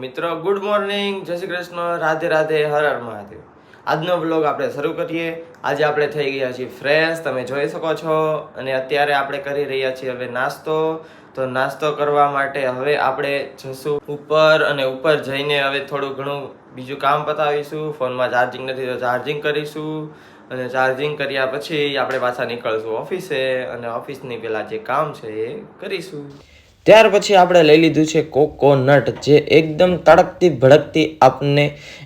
મિત્રો good morning, જય શ્રી કૃષ્ણ, રાધે રાધે, હર હર મહાદેવ. આજનો બ્લોગ આપણે શરૂ કરીએ. આજે આપણે થઈ ગયા છીએ ફ્રેશ, તમે જોઈ શકો છો. અને અત્યારે આપણે કરી રહ્યા છીએ હવે નાસ્તો. તો નાસ્તો કરવા માટે હવે આપણે જશું ઉપર, અને ઉપર જઈને હવે થોડું ઘણું બીજું કામ પતાવીશું. ફોનમાં ચાર્જિંગ નથી તો ચાર્જિંગ કરીશું, અને ચાર્જિંગ કર્યા પછી આપણે પાછા નીકળશું ઓફિસે, અને ઓફિસની પહેલાં જે કામ છે એ કરીશું. ત્યાર પછી આપણે લઈ લીધું છે કોકોનટ, જે એકદમ તડકતી ભડકતી આપણને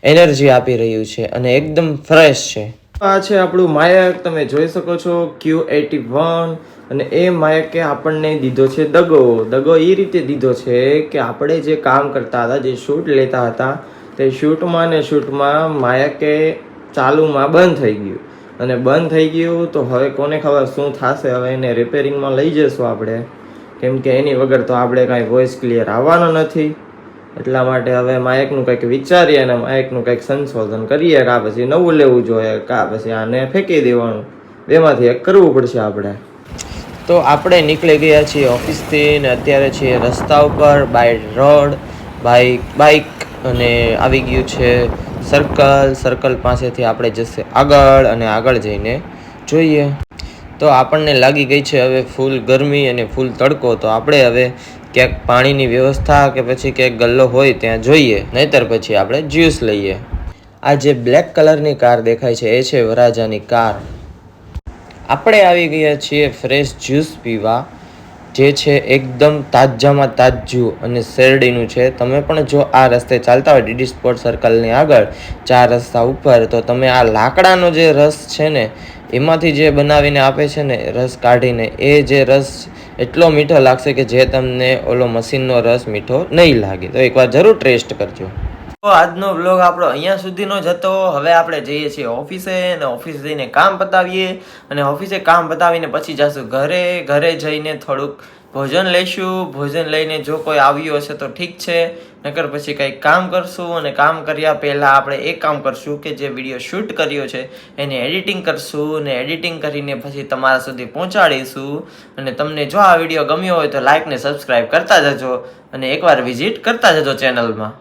એનર્જી આપી રહ્યું છે અને એકદમ ફ્રેશ છે. આ છે આપણું માયક, તમે જોઈ શકો છો Q81. અને એ માયકે આપણને દીધો છે દગો એ રીતે દીધો છે કે આપણે જે કામ કરતા હતા, જે શૂટ લેતા હતા, તે શૂટમાં માયકે ચાલુમાં બંધ થઈ ગયું. અને બંધ થઈ ગયું તો હવે કોને ખબર શું થશે. હવે એને રિપેરિંગમાં લઈ જશું આપણે, કેમ કે એની વગર તો આપણે કાંઈ વોઇસ ક્લિયર આવવાનો નથી. એટલા માટે હવે માઇકનું કંઈક વિચારીએ અને માઇકનું કંઈક સંશોધન કરીએ. કાં પછી નવું લેવું જોઈએ, કાં પછી આને ફેંકી દેવાનું. બેમાંથી એક કરવું પડશે આપણે. તો આપણે નીકળી ગયા છીએ ઓફિસથી, ને અત્યારે છીએ રસ્તા ઉપર, બાય રોડ, બાઇક, અને આવી ગયું છે સર્કલ પાસેથી આપણે જશે આગળ, અને આગળ જઈને જોઈએ. તો આપણને લાગી ગઈ છે હવે ફૂલ ગરમી અને ફૂલ તડકો. તો આપણે હવે ક્યાંક પાણીની વ્યવસ્થા કે પછી ક્યાંક ગલ્લો હોય ત્યાં જોઈએ, નહીતર પછી આપણે જ્યુસ લઈએ. આ જે બ્લેક કલરની કાર દેખાય છે એ છે વરાજાની કાર. આપણે આવી ગયા છીએ ફ્રેશ જ્યુસ પીવા, જે છે એકદમ તાજામાં તાજું અને શેરડીનું છે. તમે પણ જો આ રસ્તે ચાલતા હોય ડીડી સ્પોર્ટ સર્કલની આગળ 4 રસ્તા ઉપર, તો તમે આ લાકડાનો જે રસ છે ને, એમાંથી જે બનાવીને આપે છે ને રસ કાઢીને, એ જે રસ એટલો મીઠો લાગશે કે જે તમને ઓલો મશીનનો રસ મીઠો નહીં લાગે. તો એકવાર જરૂર ટેસ્ટ કરજો. તો આજનો વ્લોગ આપણો અહીંયા સુધીનો જ હતો. હવે આપણે જઈએ છીએ ઓફિસે, અને ઓફિસે જઈને કામ પતાવીએ, અને ઓફિસે કામ પતાવીને પછી જઈશું ઘરે જઈને થોડુંક ભોજન લઈશું. ભોજન લઈને જો કોઈ આવ્યું હશે તો ઠીક છે, નકર પછી કંઈક કામ કરશું. અને કામ કર્યા પહેલાં આપણે એક કામ કરશું કે જે વિડીયો શૂટ કર્યો છે એને એડિટિંગ કરશું, અને એડિટિંગ કરીને પછી તમારા સુધી પહોંચાડીશું. અને તમને જો આ વિડીયો ગમ્યો હોય તો લાઇક ને સબસ્ક્રાઈબ કરતા જજો, અને એકવાર વિઝિટ કરતા જજો ચેનલમાં.